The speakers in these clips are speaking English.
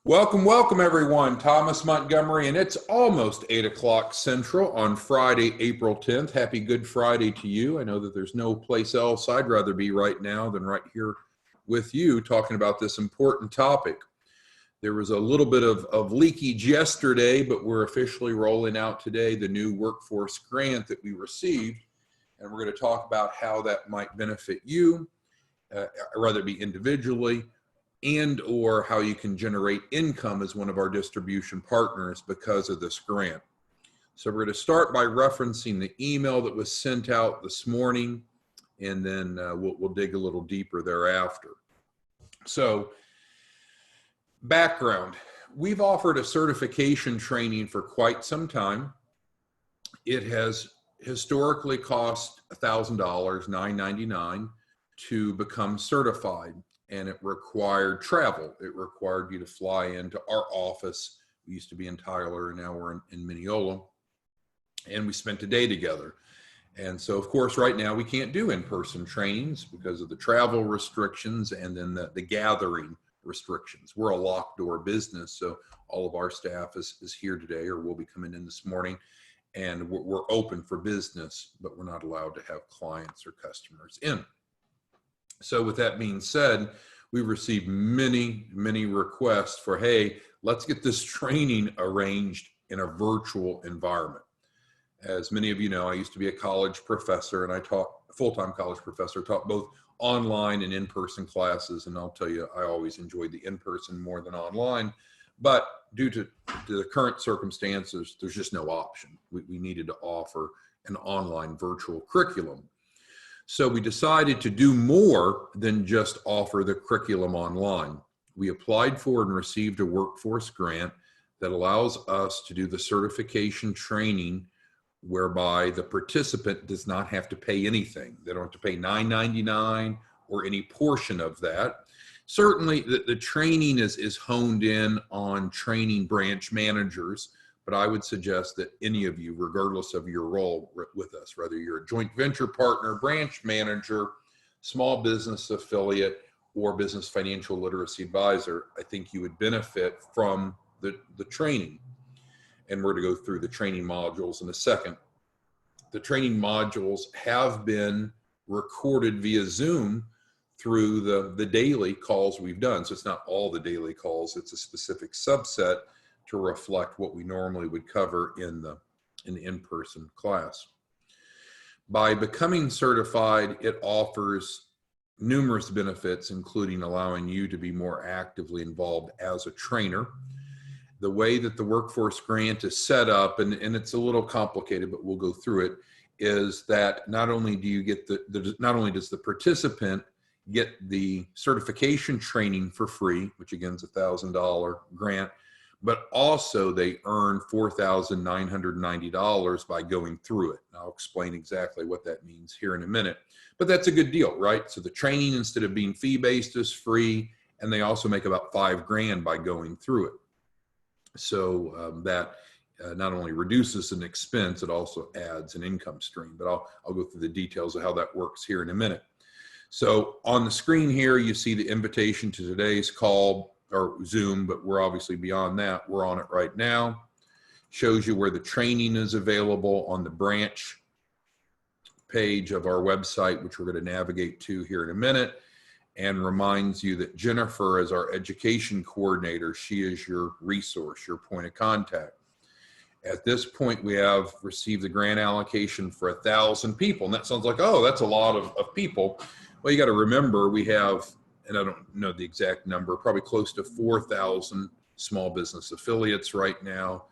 Welcome, welcome everyone. Thomas Montgomery, and it's almost 8 o'clock Central on Friday, April 10th. Happy Good Friday to you. I know that there's no place else I'd rather be right now than right here with you talking about this important topic. There was a little bit of leakage yesterday, but we're officially rolling out today the new workforce grant that we received, and we're going to talk about how that might benefit you, rather be individually, and or how you can generate income as one of our distribution partners because of this grant. So we're going to start by referencing the email that was sent out this morning, and then we'll dig a little deeper thereafter. So background, we've offered a certification training for quite some time. It has historically cost $1,000, $999, to become certified. And it required travel. It required you to fly into our office. We used to be in Tyler, and now we're in Mineola. And we spent a day together. And so, of course, right now we can't do in-person trainings because of the travel restrictions and then the gathering restrictions. We're a locked door business, so all of our staff is here today, or will be coming in this morning. And we're open for business, but we're not allowed to have clients or customers in. So with that being said, we've received many requests for, hey, let's get this training arranged in a virtual environment. As many of you know, I used to be a college professor, and I taught, full-time college professor, taught both online and in-person classes. And I'll tell you, I always enjoyed the in-person more than online. But due to the current circumstances, there's just no option. We needed to offer an online virtual curriculum. So we decided to do more than just offer the curriculum online. We applied for and received a workforce grant that allows us to do the certification training whereby the participant does not have to pay anything. They don't have to pay $999 or any portion of that. Certainly the training is honed in on training branch managers, but I would suggest that any of you, regardless of your role with us, whether you're a joint venture partner, branch manager, small business affiliate, or business financial literacy advisor, I think you would benefit from the training. And we're going to go through the training modules in a second. The training modules have been recorded via Zoom through the daily calls we've done. So it's not all the daily calls, it's a specific subset to reflect what we normally would cover in the in-person class. By becoming certified, it offers numerous benefits, including allowing you to be more actively involved as a trainer. The way that the workforce grant is set up, and it's a little complicated, but we'll go through it, is that not only do you get not only does the participant get the certification training for free, which again is a $1,000 grant, but also they earn $4,990 by going through it. And I'll explain exactly what that means here in a minute. But that's a good deal, right? So the training, instead of being fee-based, is free, and they also make about $5,000 by going through it. So that not only reduces an expense, it also adds an income stream. But I'll go through the details of how that works here in a minute. So on the screen here, you see the invitation to today's call, or Zoom, but we're obviously beyond that. We're on it right now. Shows you where the training is available on the branch page of our website, which we're going to navigate to here in a minute, and reminds you that Jennifer, as our education coordinator, she is your resource, your point of contact. At this point, we have received the grant allocation for 1,000 people. And that sounds like, oh, that's a lot of people. Well, you got to remember, we have, and I don't know the exact number, probably close to 4,000 small business affiliates right now,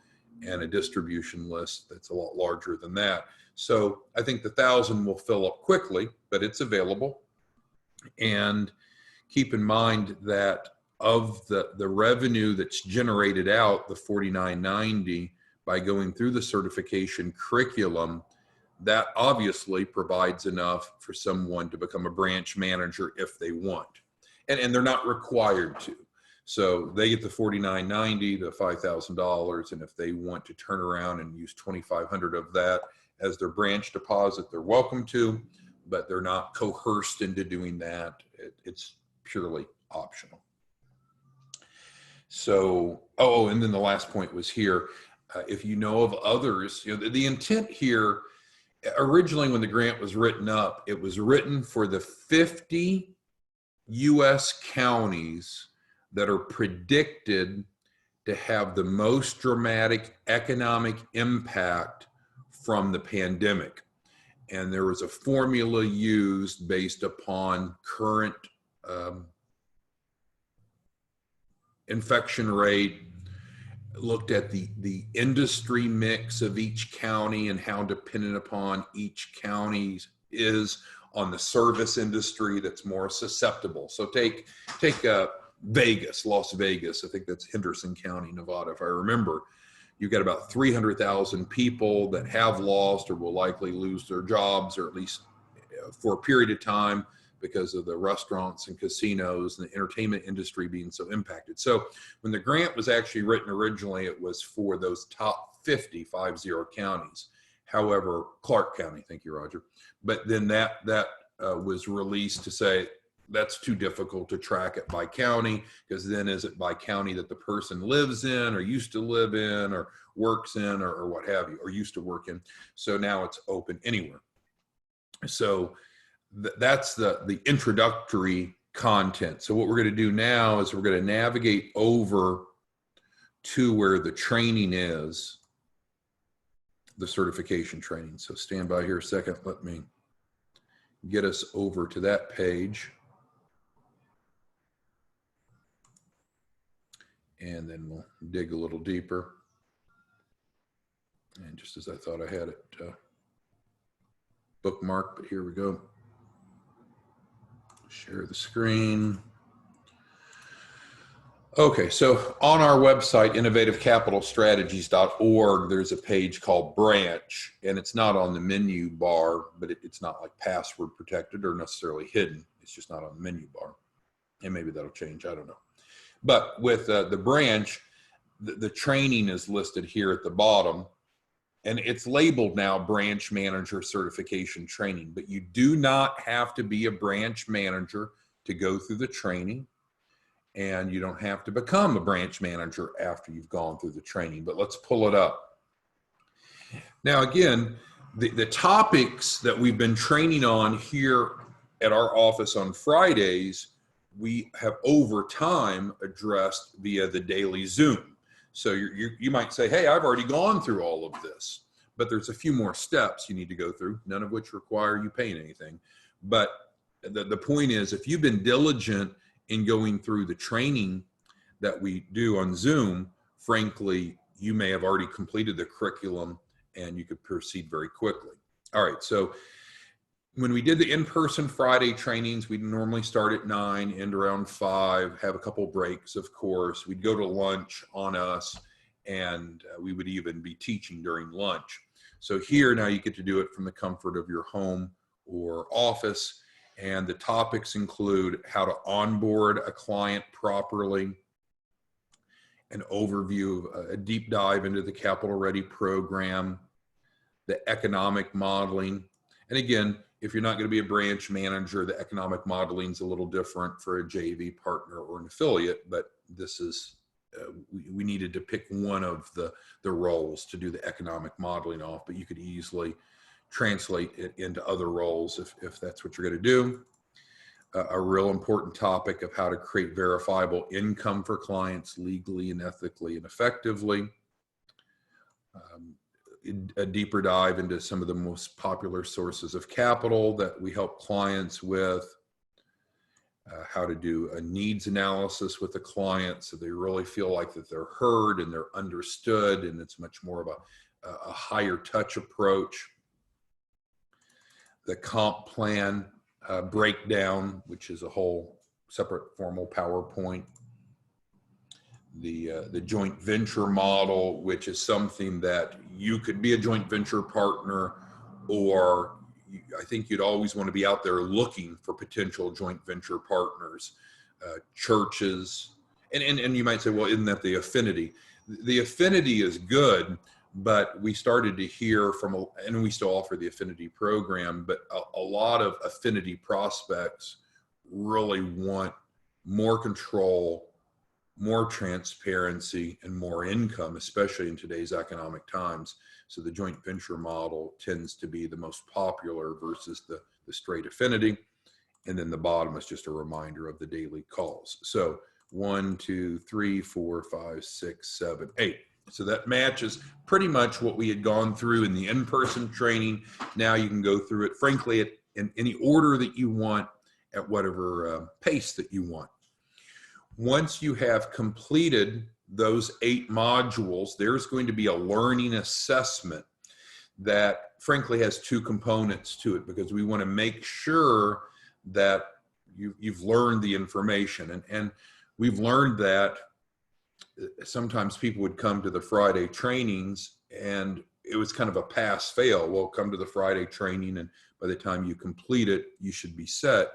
and a distribution list that's a lot larger than that. So I think the 1,000 will fill up quickly, but it's available. And keep in mind that of the revenue that's generated out, the $49.90, by going through the certification curriculum, that obviously provides enough for someone to become a branch manager if they want. And they're not required to. So they get the $49.90, the $5,000, and if they want to turn around and use $2,500 of that as their branch deposit, they're welcome to, but they're not coerced into doing that. It's purely optional. So, oh, and then the last point was here. If you know of others, the intent here, originally when the grant was written up, it was written for the 50 U.S. counties that are predicted to have the most dramatic economic impact from the pandemic. And there was a formula used based upon current infection rate, looked at the industry mix of each county and how dependent upon each county is on the service industry that's more susceptible. So take Vegas, Las Vegas. I think that's Henderson County, Nevada, if I remember. You've got about 300,000 people that have lost or will likely lose their jobs, or at least for a period of time, because of the restaurants and casinos and the entertainment industry being so impacted. So when the grant was actually written originally, it was for those top 50 counties. However, Clark County, thank you, Roger. But then that was released to say that's too difficult to track it by county, because then is it by county that the person lives in or used to live in or works in or what have you, or used to work in. So now it's open anywhere. So that's the introductory content. So what we're going to do now is we're going to navigate over to where the training is, the certification training. So stand by here a second. Let me get us over to that page. And then we'll dig a little deeper. And just as I thought I had it bookmarked, but here we go. Share the screen. Okay, so on our website, innovativecapitalstrategies.org, there's a page called Branch, and it's not on the menu bar, but it's not like password protected or necessarily hidden. It's just not on the menu bar. And maybe that'll change, I don't know. But with the Branch, the training is listed here at the bottom, and it's labeled now Branch Manager Certification Training, but you do not have to be a branch manager to go through the training, and you don't have to become a branch manager after you've gone through the training. But let's pull it up. Now, again, the topics that we've been training on here at our office on Fridays, we have over time addressed via the daily Zoom. So you might say, hey, I've already gone through all of this, but there's a few more steps you need to go through, none of which require you paying anything. But the point is, if you've been diligent in going through the training that we do on Zoom, frankly, you may have already completed the curriculum and you could proceed very quickly. All right, so when we did the in-person Friday trainings, we'd normally start at 9, end around 5, have a couple breaks, of course. We'd go to lunch on us, and we would even be teaching during lunch. So here now you get to do it from the comfort of your home or office, and the topics include how to onboard a client properly, an overview, a deep dive into the Capital Ready program, the economic modeling. And again, if you're not going to be a branch manager, the economic modeling is a little different for a JV partner or an affiliate, but this is, we needed to pick one of the roles to do the economic modeling off, but you could easily translate it into other roles if that's what you're going to do. A real important topic of how to create verifiable income for clients legally and ethically and effectively. A deeper dive into some of the most popular sources of capital that we help clients with, how to do a needs analysis with the client so they really feel like that they're heard and they're understood, and it's much more of a higher touch approach. The comp plan breakdown, which is a whole separate formal PowerPoint. The joint venture model, which is something that you could be a joint venture partner, or I think you'd always want to be out there looking for potential joint venture partners, churches, and you might say, well, isn't that the affinity? The affinity is good, but we started to hear from, and we still offer the affinity program, but a lot of affinity prospects really want more control more transparency and more income, especially in today's economic times. So the joint venture model tends to be the most popular versus the straight affinity. And then the bottom is just a reminder of the daily calls. So 1, 2, 3, 4, 5, 6, 7, 8. So that matches pretty much what we had gone through in the in-person training. Now you can go through it, frankly, in any order that you want, at whatever pace that you want. Once you have completed those 8 modules, there's going to be a learning assessment that frankly has 2 components to it, because we want to make sure that you've learned the information. And we've learned that sometimes people would come to the Friday trainings and it was kind of a pass fail. Well, come to the Friday training and by the time you complete it, you should be set.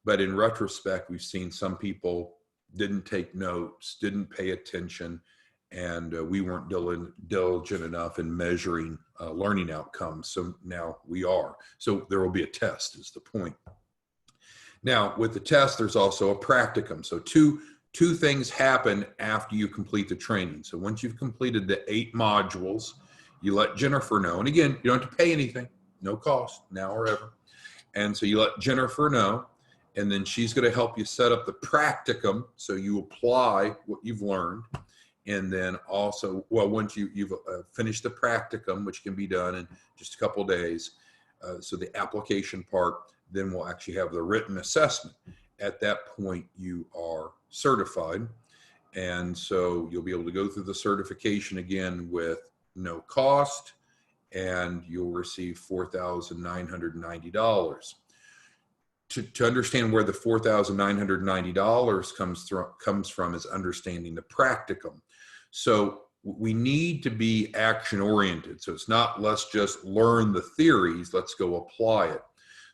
But in retrospect, we've seen some people didn't take notes, didn't pay attention, and we weren't diligent enough in measuring learning outcomes. So now we are. So there will be a test is the point. Now with the test, there's also a practicum. So two things happen after you complete the training. So once you've completed the 8 modules, you let Jennifer know. And again, you don't have to pay anything, no cost, now or ever. And so you let Jennifer know, and then she's going to help you set up the practicum. So you apply what you've learned. And then also, well, once you've finished the practicum, which can be done in just a couple of days, so the application part, then we'll actually have the written assessment. At that point, you are certified. And so you'll be able to go through the certification again with no cost, and you'll receive $4,990. To understand where the $4,990 comes from is understanding the practicum. So we need to be action oriented. So it's not let's just learn the theories, let's go apply it.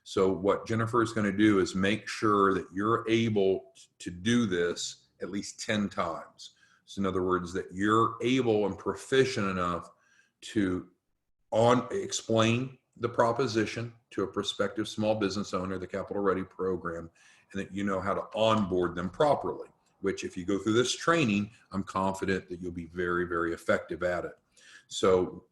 So what Jennifer is going to do is make sure that you're able to do this at least 10 times. So in other words, that you're able and proficient enough to explain the proposition to a prospective small business owner, the Capital Ready program, and that you know how to onboard them properly, which if you go through this training, I'm confident that you'll be very, very effective at it. So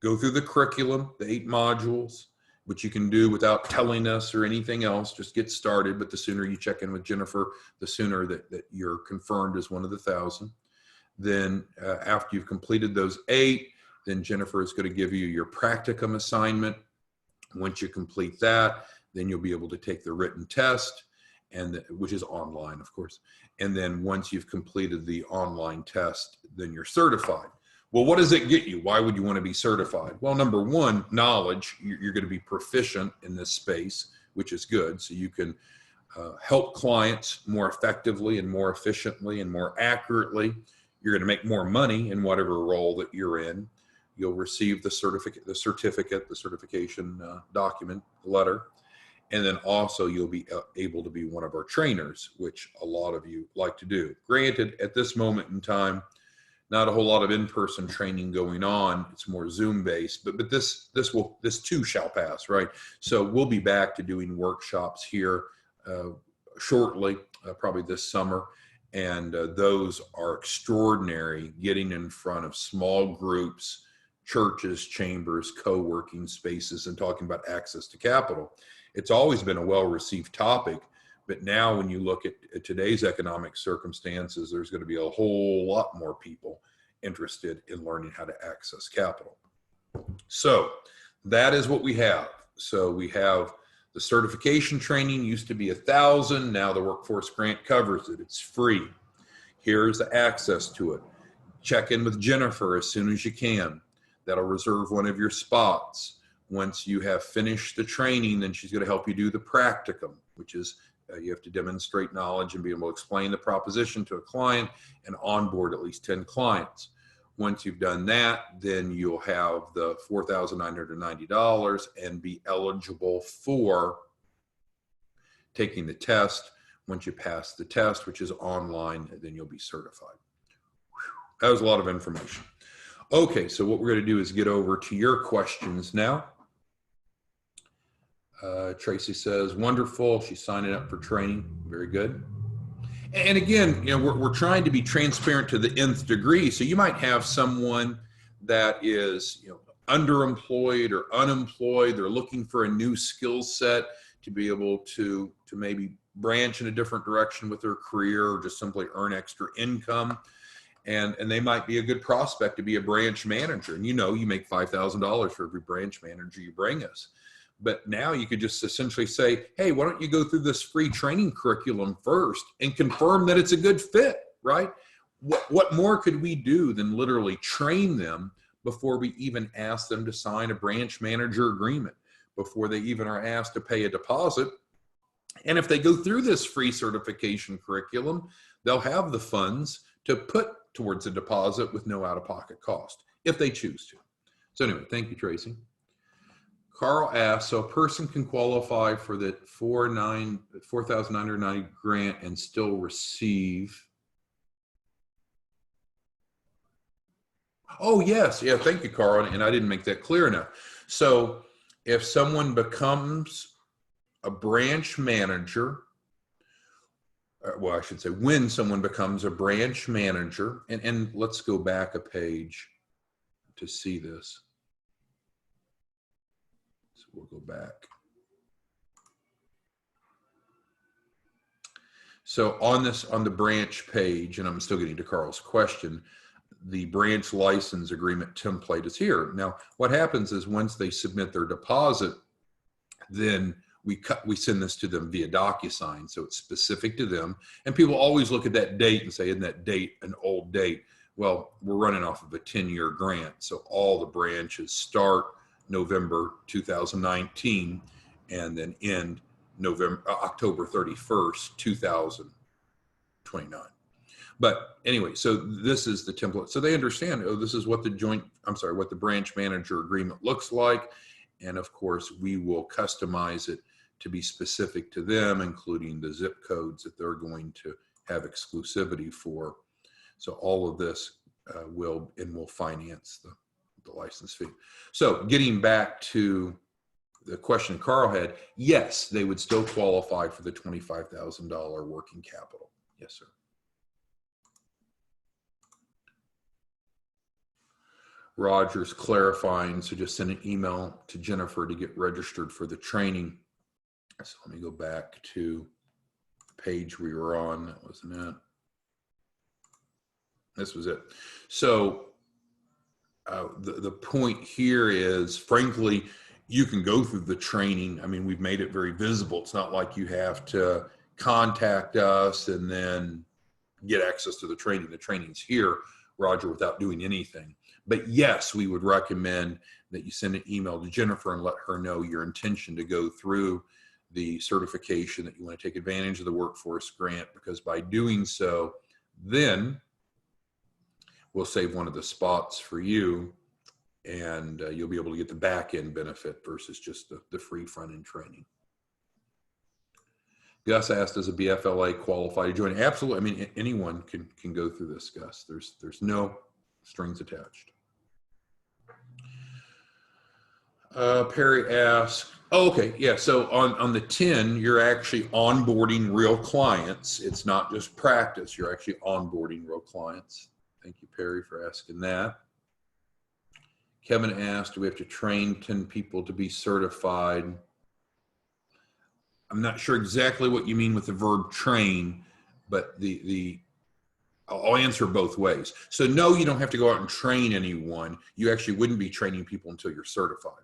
go through the curriculum, the 8 modules, which you can do without telling us or anything else, just get started. But the sooner you check in with Jennifer, the sooner that you're confirmed as one of the 1,000. Then after you've completed those 8, then Jennifer is going to give you your practicum assignment. Once you complete that, then you'll be able to take the written test, which is online, of course. And then once you've completed the online test, then you're certified. Well, what does it get you? Why would you want to be certified? Well, number one, knowledge. You're going to be proficient in this space, which is good. So you can help clients more effectively and more efficiently and more accurately. You're going to make more money in whatever role that you're in. You'll receive the certification document, letter, and then also you'll be able to be one of our trainers, which a lot of you like to do. Granted, at this moment in time, not a whole lot of in-person training going on. It's more Zoom-based, but this too shall pass, right? So we'll be back to doing workshops here shortly, probably this summer. And those are extraordinary, getting in front of small groups, churches, chambers, co-working spaces, and talking about access to capital. It's always been a well-received topic, but now when you look at today's economic circumstances, there's going to be a whole lot more people interested in learning how to access capital. So that is what we have. So we have the certification training used to be $1,000. Now the workforce grant covers it. It's free. Here's the access to it. Check in with Jennifer as soon as you can. That'll reserve one of your spots. Once you have finished the training, then she's going to help you do the practicum, which is you have to demonstrate knowledge and be able to explain the proposition to a client and onboard at least 10 clients. Once you've done that, then you'll have the $4,990 and be eligible for taking the test. Once you pass the test, which is online, then you'll be certified. Whew. That was a lot of information. Okay, so what we're going to do is get over to your questions now. Tracy says, wonderful. She's signing up for training. Very good. And again, you know, we're trying to be transparent to the nth degree. So you might have someone that is, you know, underemployed or unemployed. They're looking for a new skill set to be able to maybe branch in a different direction with their career or just simply earn extra income. And they might be a good prospect to be a branch manager. And you know, you make $5,000 for every branch manager you bring us. But now you could just essentially say, hey, why don't you go through this free training curriculum first and confirm that it's a good fit, right? What more could we do than literally train them before we even ask them to sign a branch manager agreement, before they even are asked to pay a deposit? And if they go through this free certification curriculum, they'll have the funds to put towards a deposit with no out-of-pocket cost, if they choose to. So anyway, thank you, Tracy. Carl asks, so a person can qualify for the $4,990 grant and still receive. Oh, yes. Yeah, thank you, Carl. And I didn't make that clear enough. So if someone becomes a branch manager, well, I should say when someone becomes a branch manager, and let's go back a page to see this. So we'll go back. So on the branch page, and I'm still getting to Carl's question, the branch license agreement template is here. Now, what happens is once they submit their deposit, then we send this to them via DocuSign, so it's specific to them. And people always look at that date and say, isn't that date an old date? Well, we're running off of a 10-year grant, so all the branches start November 2019 and then end October 31st, 2029. But anyway, so this is the template. So they understand, oh, this is what what the branch manager agreement looks like. And of course, we will customize it to be specific to them, including the zip codes that they're going to have exclusivity for. So all of this will finance the license fee. So getting back to the question Carl had, yes, they would still qualify for the $25,000 working capital. Yes, sir. Roger's clarifying, so just send an email to Jennifer to get registered for the training. So let me go back to the page we were on. That wasn't it. This was it. So the point here is, frankly, you can go through the training. I mean, we've made it very visible. It's not like you have to contact us and then get access to the training. The training's here, Roger, without doing anything. But yes, we would recommend that you send an email to Jennifer and let her know your intention to go through the certification, that you want to take advantage of the workforce grant, because by doing so, then we'll save one of the spots for you, and you'll be able to get the back end benefit versus just the free front end training. Gus asked, does a BFLA qualify to join? Absolutely. I mean, anyone can go through this, Gus. There's no strings attached. Perry asked, oh, okay, yeah, so on the 10, you're actually onboarding real clients. It's not just practice, you're actually onboarding real clients. Thank you, Perry, for asking that. Kevin asked, do we have to train 10 people to be certified? I'm not sure exactly what you mean with the verb train, but I'll answer both ways. So no, you don't have to go out and train anyone. You actually wouldn't be training people until you're certified.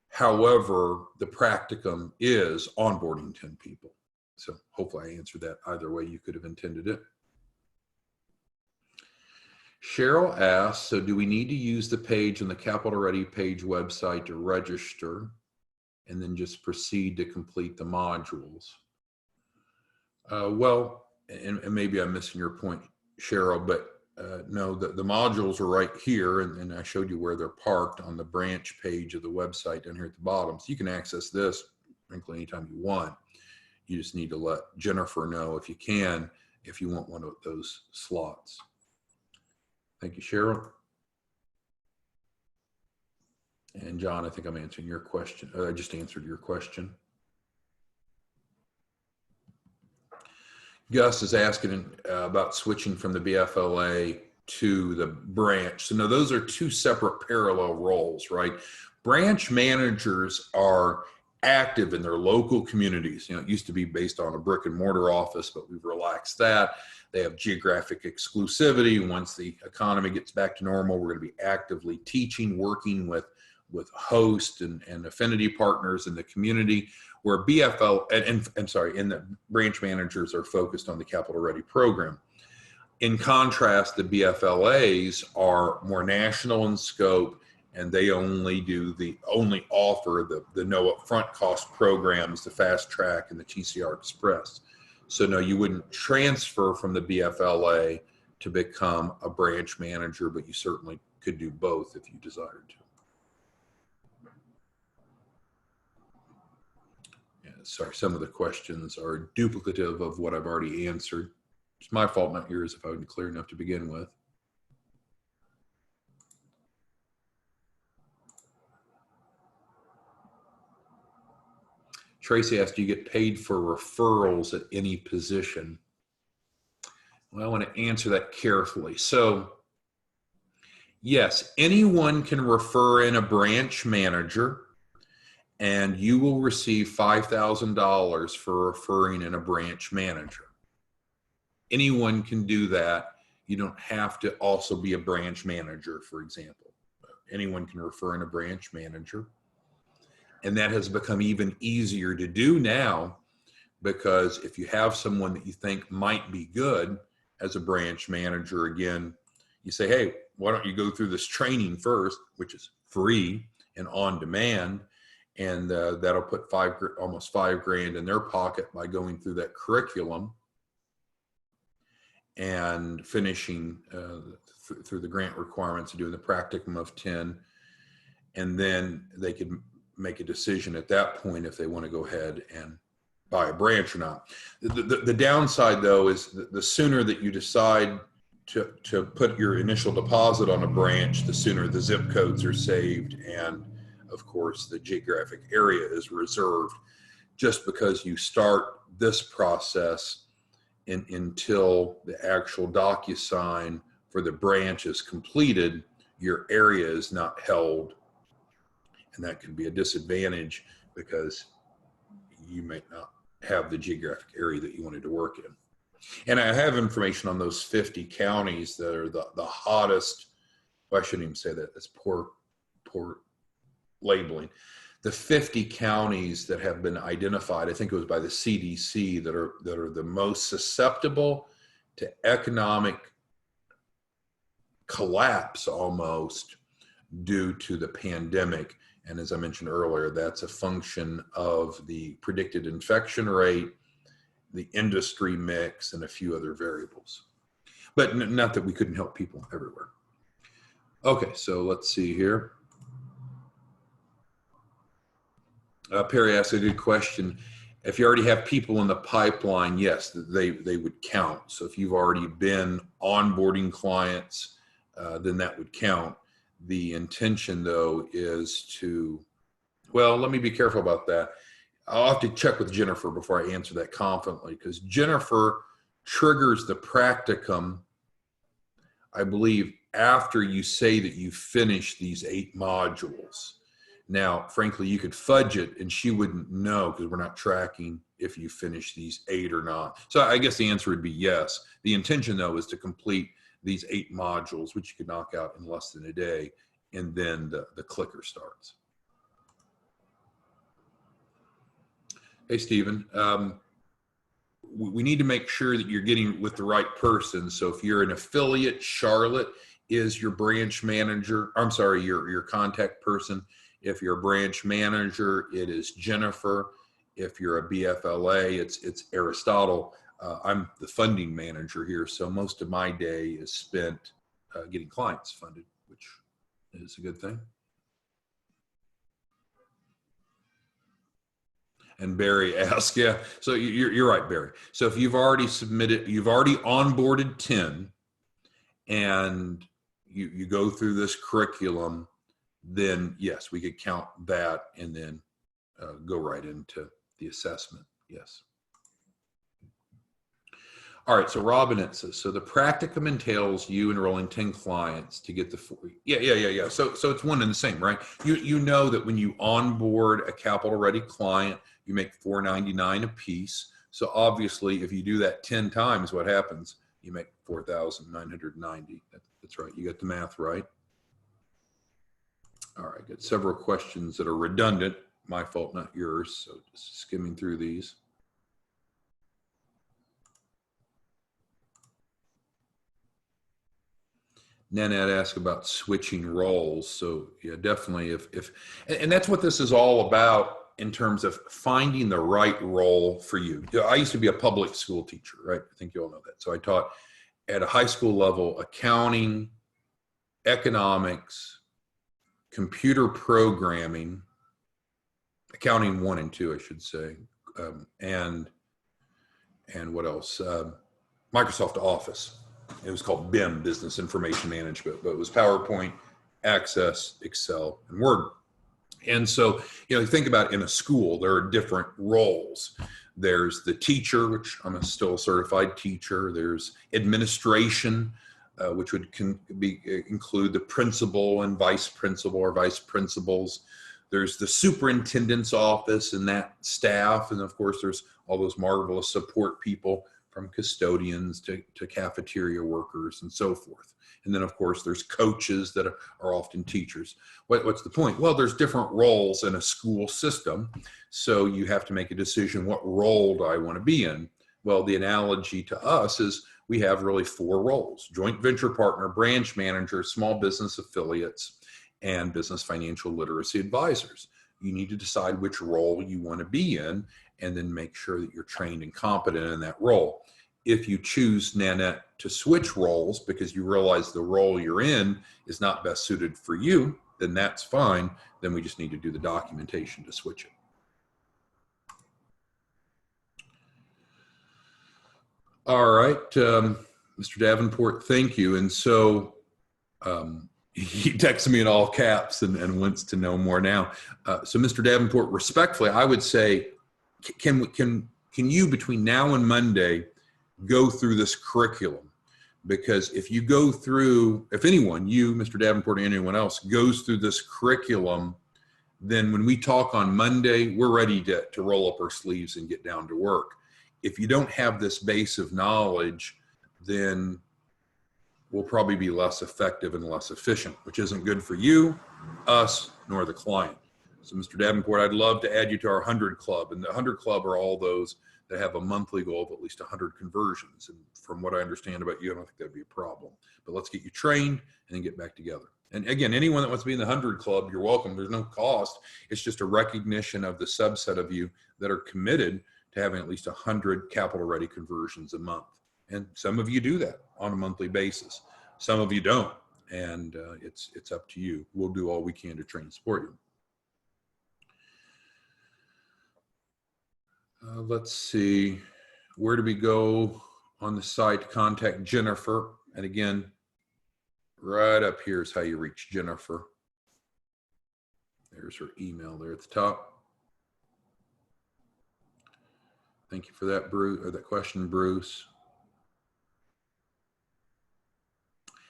However, the practicum is onboarding 10 people. So hopefully I answered that either way you could have intended it. Cheryl asks, so do we need to use the page on the Capital Ready page website to register and then just proceed to complete the modules? Well, and maybe I'm missing your point, Cheryl, but no, the modules are right here, and I showed you where they're parked on the branch page of the website down here at the bottom. So you can access this, frankly, anytime you want. You just need to let Jennifer know if you can, if you want one of those slots. Thank you, Cheryl. And John, I think I'm answering your question. I just answered your question. Gus is asking about switching from the BFLA to the branch. So now those are two separate parallel roles, right? Branch managers are active in their local communities. You know, it used to be based on a brick and mortar office, but we've relaxed that. They have geographic exclusivity. Once the economy gets back to normal, we're going to be actively teaching, working with hosts and affinity partners in the community, where BFL and the branch managers are focused on the Capital Ready program. In contrast, the BFLAs are more national in scope, and they only offer the no upfront cost programs, the Fast Track and the TCR Express. So no, you wouldn't transfer from the BFLA to become a branch manager, but you certainly could do both if you desired to. Yeah, sorry, some of the questions are duplicative of what I've already answered. It's my fault, not yours, if I wasn't clear enough to begin with. Tracy asked, do you get paid for referrals at any position? Well, I want to answer that carefully. So yes, anyone can refer in a branch manager, and you will receive $5,000 for referring in a branch manager. Anyone can do that. You don't have to also be a branch manager, for example. Anyone can refer in a branch manager. And that has become even easier to do now, because if you have someone that you think might be good as a branch manager, again, you say, hey, why don't you go through this training first, which is free and on demand, and that'll put almost $5,000 in their pocket by going through that curriculum and finishing through the grant requirements and doing the practicum of 10. And then they could make a decision at that point if they want to go ahead and buy a branch or not. The downside, though, is the sooner that you decide to put your initial deposit on a branch, the sooner the zip codes are saved, and of course the geographic area is reserved. Just because you start this process until the actual DocuSign for the branch is completed, your area is not held. And that can be a disadvantage because you might not have the geographic area that you wanted to work in. And I have information on those 50 counties that are the hottest. Well, I shouldn't even say that. That's poor labeling. The 50 counties that have been identified, I think it was by the CDC, that are the most susceptible to economic collapse almost due to the pandemic. And as I mentioned earlier, that's a function of the predicted infection rate, the industry mix, and a few other variables. But not that we couldn't help people everywhere. Okay, so let's see here. Perry asked a good question. If you already have people in the pipeline, yes, they would count. So if you've already been onboarding clients, then that would count. The intention, though, is to, well, let me be careful about that. I'll have to check with Jennifer before I answer that confidently, because Jennifer triggers the practicum, I believe, after you say that you finish these 8 modules. Now, frankly, you could fudge it and she wouldn't know, because we're not tracking if you finish these 8 or not. So I guess the answer would be yes. The intention, though, is to complete these 8 modules, which you could knock out in less than a day, and then the clicker starts. Hey, Stephen. We need to make sure that you're getting with the right person. So if you're an affiliate, Charlotte is your branch manager. I'm sorry, your contact person. If you're a branch manager, it is Jennifer. If you're a BFLA, it's Aristotle. I'm the funding manager here, so most of my day is spent getting clients funded, which is a good thing. And Barry asked, yeah, so you're right, Barry. So if you've already submitted, you've already onboarded 10, and you go through this curriculum, then yes, we could count that and then go right into the assessment. Yes. All right, so Robinette says, so the practicum entails you enrolling 10 clients to get the yeah. So it's one and the same, right? You know that when you onboard a capital ready client, you make $4.99 a piece. So obviously, if you do that 10 times, what happens? You make $4,990. That's right. You got the math right. All right, got several questions that are redundant. My fault, not yours. So just skimming through these. Nanette asked about switching roles. So yeah, definitely and that's what this is all about in terms of finding the right role for you. I used to be a public school teacher, right? I think you all know that. So I taught at a high school level, accounting, economics, computer programming, accounting 1 and 2, I should say. And what else? Microsoft Office. It was called BIM, Business Information Management, but it was PowerPoint, Access, Excel, and Word. And so, you think about in a school, there are different roles. There's the teacher, which I'm still a certified teacher. There's administration, which would include the principal and vice principal or vice principals. There's the superintendent's office and that staff. And of course, there's all those marvelous support people from custodians to cafeteria workers and so forth. And then of course there's coaches that are often teachers. What's the point? Well, there's different roles in a school system. So you have to make a decision, what role do I want to be in? Well, the analogy to us is we have really 4 roles: joint venture partner, branch manager, small business affiliates, and business financial literacy advisors. You need to decide which role you want to be in and then make sure that you're trained and competent in that role. If you choose, Nanette, to switch roles because you realize the role you're in is not best suited for you, then that's fine. Then we just need to do the documentation to switch it. All right, Mr. Davenport, thank you. And so he texted me in all caps and wants to know more now. So Mr. Davenport, respectfully, I would say, can you between now and Monday go through this curriculum? Because if you go through, if anyone, you, Mr. Davenport, or anyone else goes through this curriculum, then when we talk on Monday, we're ready to roll up our sleeves and get down to work. If you don't have this base of knowledge, then we'll probably be less effective and less efficient, which isn't good for you, us, nor the client. So Mr. Davenport, I'd love to add you to our 100 Club. And the 100 Club are all those that have a monthly goal of at least 100 conversions. And from what I understand about you, I don't think that'd be a problem. But let's get you trained and then get back together. And again, anyone that wants to be in the 100 Club, you're welcome. There's no cost. It's just a recognition of the subset of you that are committed to having at least 100 capital ready conversions a month. And some of you do that on a monthly basis. Some of you don't. And it's up to you. We'll do all we can to train and support you. Let's see, where do we go on the site to contact Jennifer? And again, right up here is how you reach Jennifer. There's her email there at the top. Thank you for that, Bruce, or that question, Bruce.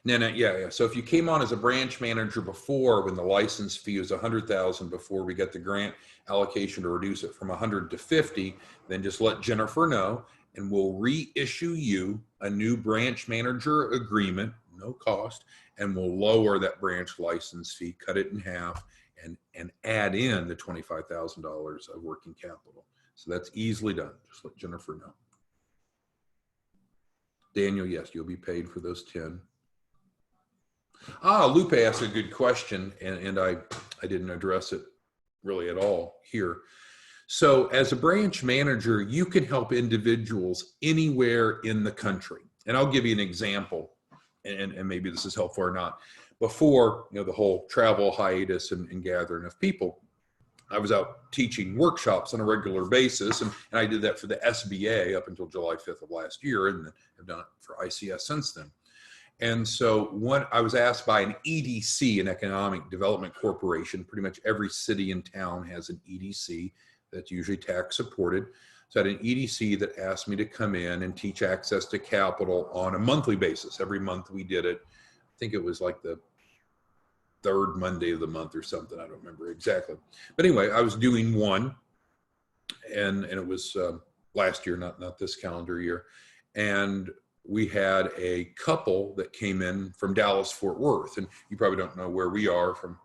No, yeah. So if you came on as a branch manager before, when the license fee was $100,000 before we got the grant allocation to reduce it from 100 to 50, then just let Jennifer know, and we'll reissue you a new branch manager agreement, no cost, and we'll lower that branch license fee, cut it in half, and add in the $25,000 of working capital. So that's easily done. Just let Jennifer know. Daniel, yes, you'll be paid for those 10. Lupe asked a good question, and I didn't address it really at all here. So as a branch manager, you can help individuals anywhere in the country. And I'll give you an example, and maybe this is helpful or not. Before the whole travel hiatus and gathering of people, I was out teaching workshops on a regular basis, and I did that for the SBA up until July 5th of last year, and I've done it for ICS since then. And so when I was asked by an EDC, an Economic Development Corporation, pretty much every city and town has an EDC that's usually tax supported. So I had an EDC that asked me to come in and teach access to capital on a monthly basis. Every month we did it. I think it was like the third Monday of the month or something. I don't remember exactly. But anyway, I was doing one, and it was last year, not this calendar year. And we had a couple that came in from Dallas, Fort Worth. And you probably don't know where we are from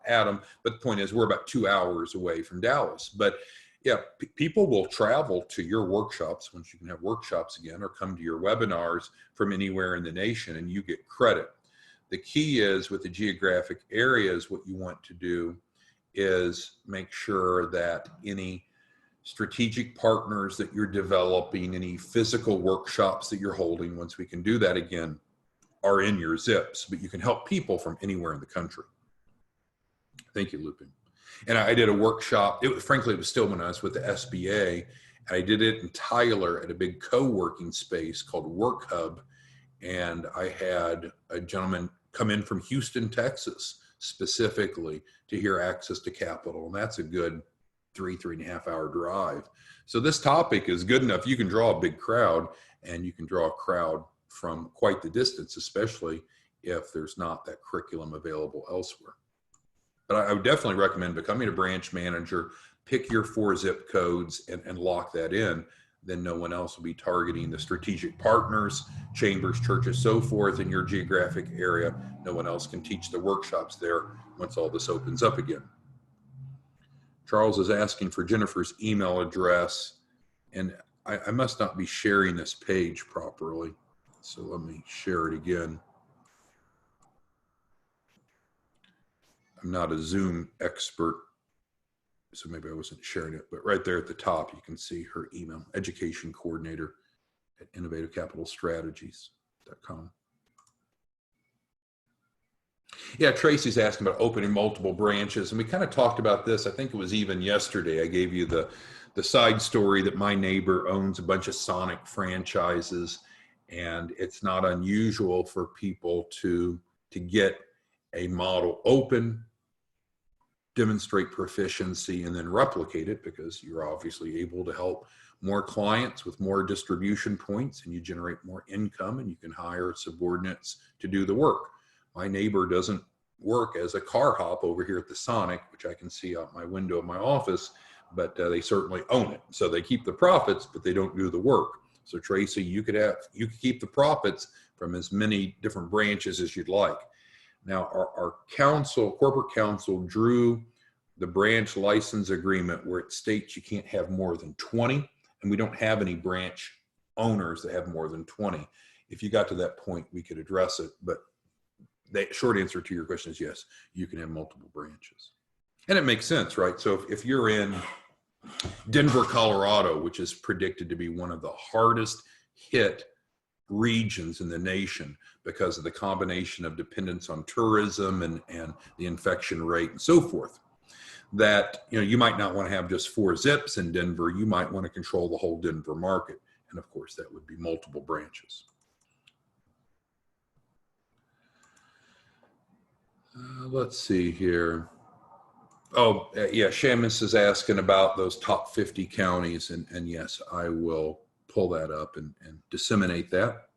Adam, but the point is we're about 2 hours away from Dallas. But yeah, people will travel to your workshops once you can have workshops again, or come to your webinars from anywhere in the nation, and you get credit. The key is with the geographic areas, what you want to do is make sure that any strategic partners that you're developing, any physical workshops that you're holding, once we can do that again, are in your zips, but you can help people from anywhere in the country. Thank you, Lupin. And I did a workshop. Frankly, it was still when I was with the SBA, and I did it in Tyler at a big co-working space called Work Hub. And I had a gentleman come in from Houston, Texas, specifically to hear access to capital. And that's a good 3.5 hour drive. So this topic is good enough. You can draw a big crowd, and you can draw a crowd from quite the distance, especially if there's not that curriculum available elsewhere. But I would definitely recommend becoming a branch manager, pick your 4 zip codes and lock that in. Then no one else will be targeting the strategic partners, chambers, churches, so forth in your geographic area. No one else can teach the workshops there once all this opens up again. Charles is asking for Jennifer's email address, and I must not be sharing this page properly. So let me share it again. I'm not a Zoom expert, so maybe I wasn't sharing it, but right there at the top, you can see her email, education coordinator at innovativecapitalstrategies.com. Yeah, Tracy's asking about opening multiple branches, and we kind of talked about this. I think it was even yesterday. I gave you the side story that my neighbor owns a bunch of Sonic franchises, and it's not unusual for people to get a model open, demonstrate proficiency, and then replicate it, because you're obviously able to help more clients with more distribution points, and you generate more income, and you can hire subordinates to do the work. My neighbor doesn't work as a car hop over here at the Sonic, which I can see out my window of my office, but they certainly own it. So they keep the profits, but they don't do the work. So Tracy, you could keep the profits from as many different branches as you'd like. Now, our council, corporate council, drew the branch license agreement where it states you can't have more than 20, and we don't have any branch owners that have more than 20. If you got to that point, we could address it, but the short answer to your question is yes, you can have multiple branches. And it makes sense, right? So if you're in Denver, Colorado, which is predicted to be one of the hardest hit regions in the nation because of the combination of dependence on tourism and the infection rate and so forth, that you might not want to have just 4 zips in Denver. You might want to control the whole Denver market, and of course that would be multiple branches. Let's see here. Oh yeah, Shamus is asking about those top 50 counties, and yes, I will pull that up and disseminate that.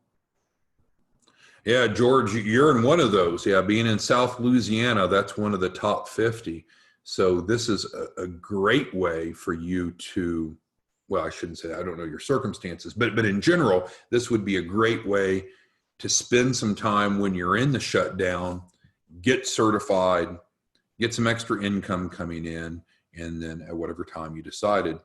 Yeah, George, you're in one of those. Yeah, being in South Louisiana, that's one of the top 50. So this is a great way for you to, well, I shouldn't say, I don't know your circumstances, but in general, this would be a great way to spend some time when you're in the shutdown, get certified, get some extra income coming in, and then at whatever time you decided,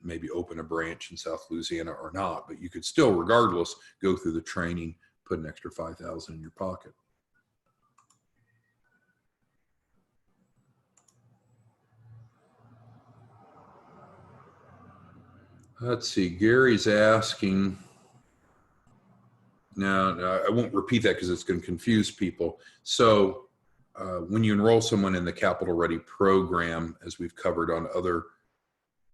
maybe open a branch in South Louisiana or not, but you could still, regardless, go through the training, put an extra $5,000 in your pocket. Let's see, Gary's asking, now I won't repeat that because it's going to confuse people. So when you enroll someone in the Capital Ready program, as we've covered on other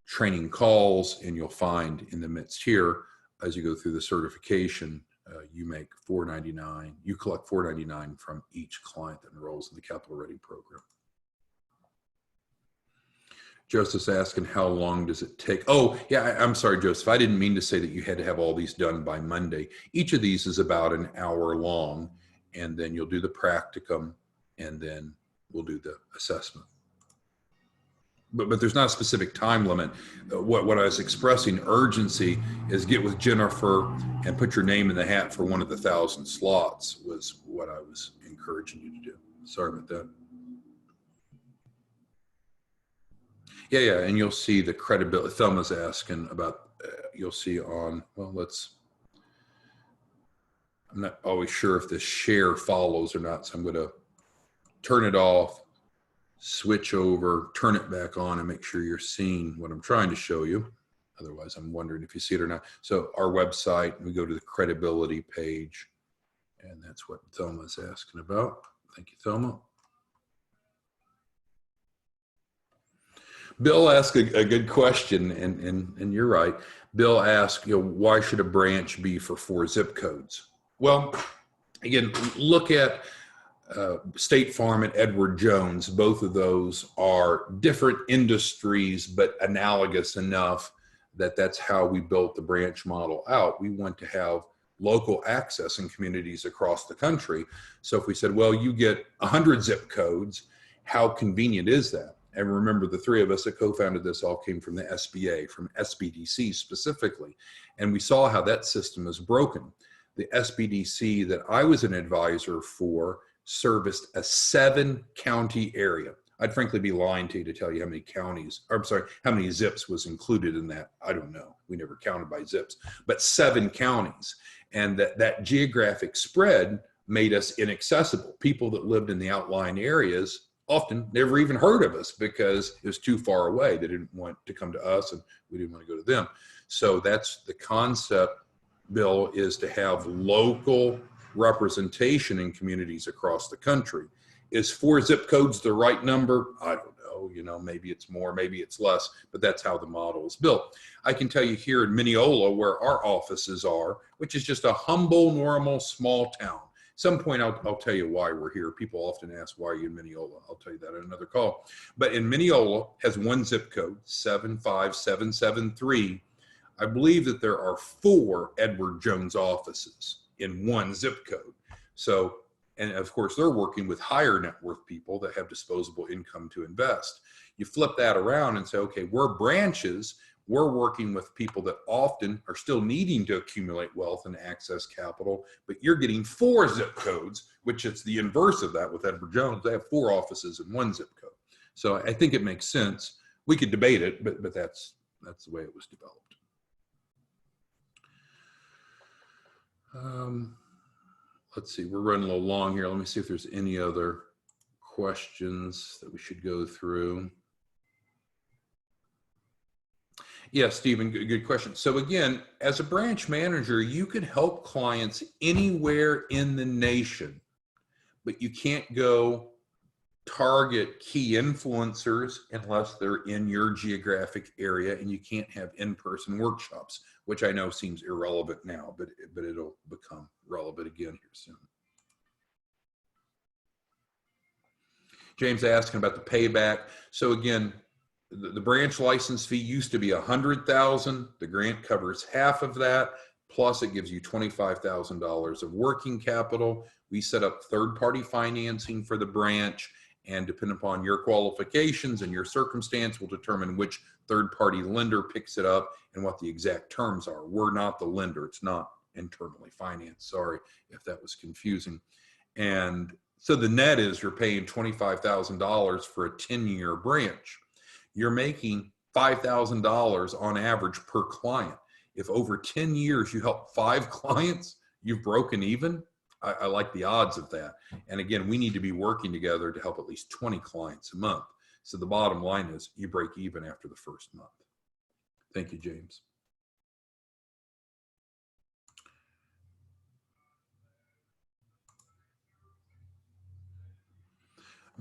training calls, and you'll find in the midst here, as you go through the certification, you make $499. You collect $499 from each client that enrolls in the Capital Ready program. Joseph's asking, how long does it take? Oh, yeah, I'm sorry, Joseph. I didn't mean to say that you had to have all these done by Monday. Each of these is about an hour long, and then you'll do the practicum, and then we'll do the assessment. But there's not a specific time limit. What I was expressing, urgency, is get with Jennifer and put your name in the hat for one of the 1,000 slots was what I was encouraging you to do. Sorry about that. Yeah, and you'll see the credibility. Thelma's asking about, you'll see on, well, I'm not always sure if the share follows or not, so I'm going to turn it off, switch over, turn it back on, and make sure you're seeing what I'm trying to show you. Otherwise, I'm wondering if you see it or not. So our website, we go to the credibility page, and that's what Thelma's asking about. Thank you, Thelma. Bill asked a good question, and you're right. Bill asked, why should a branch be for 4 zip codes? Well, again, look at State Farm and Edward Jones. Both of those are different industries, but analogous enough that that's how we built the branch model out. We want to have local access in communities across the country. So if we said, well, you get 100 zip codes, how convenient is that? And remember, the 3 of us that co-founded this all came from the SBA, from SBDC specifically. And we saw how that system is broken. The SBDC that I was an advisor for serviced a 7-county area. I'd frankly be lying to you to tell you how many counties, or I'm sorry, how many zips was included in that. I don't know. We never counted by zips, but 7 counties. And that geographic spread made us inaccessible. People that lived in the outlying areas often never even heard of us because it was too far away. They didn't want to come to us, and we didn't want to go to them. So that's the concept, Bill, is to have local representation in communities across the country. Is 4 zip codes the right number? I don't know. Maybe it's more, maybe it's less, but that's how the model is built. I can tell you here in Mineola, where our offices are, which is just a humble, normal, small town. Some point I'll tell you why we're here. People often ask, why are you in Mineola? I'll tell you that in another call. But in Mineola has 1 zip code, 75773. I believe that there are 4 Edward Jones offices in 1 zip code. So, and of course, they're working with higher net worth people that have disposable income to invest. You flip that around and say, okay, we're branches. We're working with people that often are still needing to accumulate wealth and access capital, but you're getting 4 zip codes, which is the inverse of that with Edward Jones. They have 4 offices in 1 zip code. So I think it makes sense. We could debate it, but that's the way it was developed. Let's see, we're running a little long here. Let me see if there's any other questions that we should go through. Yeah, Stephen, good question. So again, as a branch manager, you can help clients anywhere in the nation, but you can't go target key influencers unless they're in your geographic area, and you can't have in-person workshops, which I know seems irrelevant now, but it'll become relevant again here soon. James asking about the payback. So again, the branch license fee used to be $100,000. The grant covers half of that. Plus it gives you $25,000 of working capital. We set up third-party financing for the branch, and depending upon your qualifications and your circumstance, will determine which third-party lender picks it up and what the exact terms are. We're not the lender. It's not internally financed. Sorry if that was confusing. And so the net is you're paying $25,000 for a 10-year branch. You're making $5,000 on average per client. If over 10 years you help 5 clients, you've broken even. I like the odds of that. And again, we need to be working together to help at least 20 clients a month. So the bottom line is you break even after the first month. Thank you, James.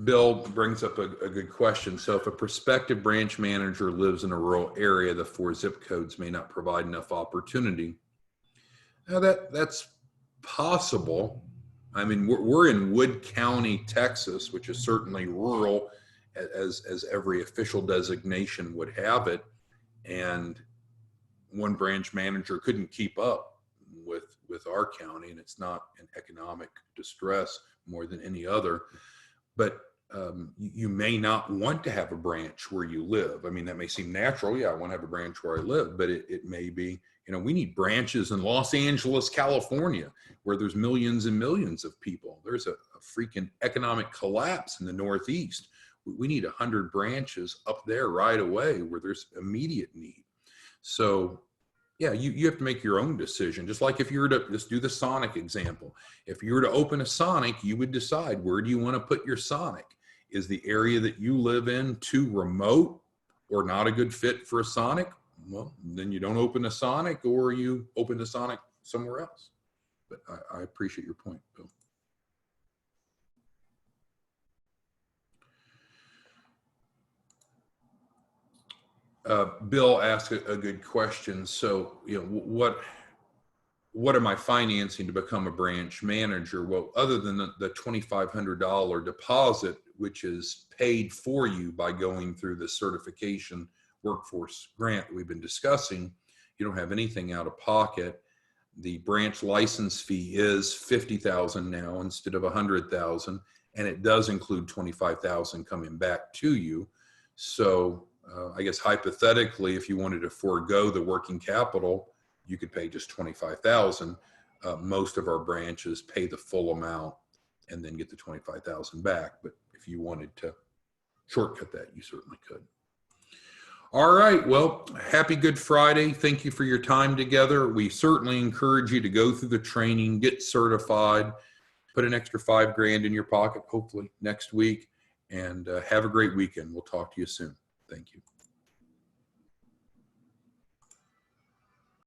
Bill brings up a good question. So if a prospective branch manager lives in a rural area, the 4 zip codes may not provide enough opportunity. Now that's possible. I mean, we're in Wood County, Texas, which is certainly rural, as every official designation would have it. And one branch manager couldn't keep up with our county, and it's not an economic distress more than any other. But you may not want to have a branch where you live. I mean, that may seem natural. Yeah, I want to have a branch where I live, but it may be, we need branches in Los Angeles, California, where there's millions and millions of people. There's a freaking economic collapse in the Northeast. We need 100 branches up there right away where there's immediate need. So yeah, you have to make your own decision. Just like if you were to, just do the Sonic example. If you were to open a Sonic, you would decide, where do you want to put your Sonic? Is the area that you live in too remote or not a good fit for a Sonic? Well, then you don't open a Sonic, or you open a Sonic somewhere else. But I appreciate your point, Bill. Bill asked a good question. So, what am I financing to become a branch manager? Well, other than the $2,500 deposit, which is paid for you by going through the certification workforce grant we've been discussing, you don't have anything out of pocket. The branch license fee is $50,000 now instead of $100,000, and it does include $25,000 coming back to you. So I guess hypothetically, if you wanted to forego the working capital, you could pay just $25,000. Most of our branches pay the full amount and then get the $25,000 back. But if you wanted to shortcut that, you certainly could. All right. Well, happy Good Friday. Thank you for your time together. We certainly encourage you to go through the training, get certified, put an extra $5,000 in your pocket, hopefully next week, and have a great weekend. We'll talk to you soon. Thank you.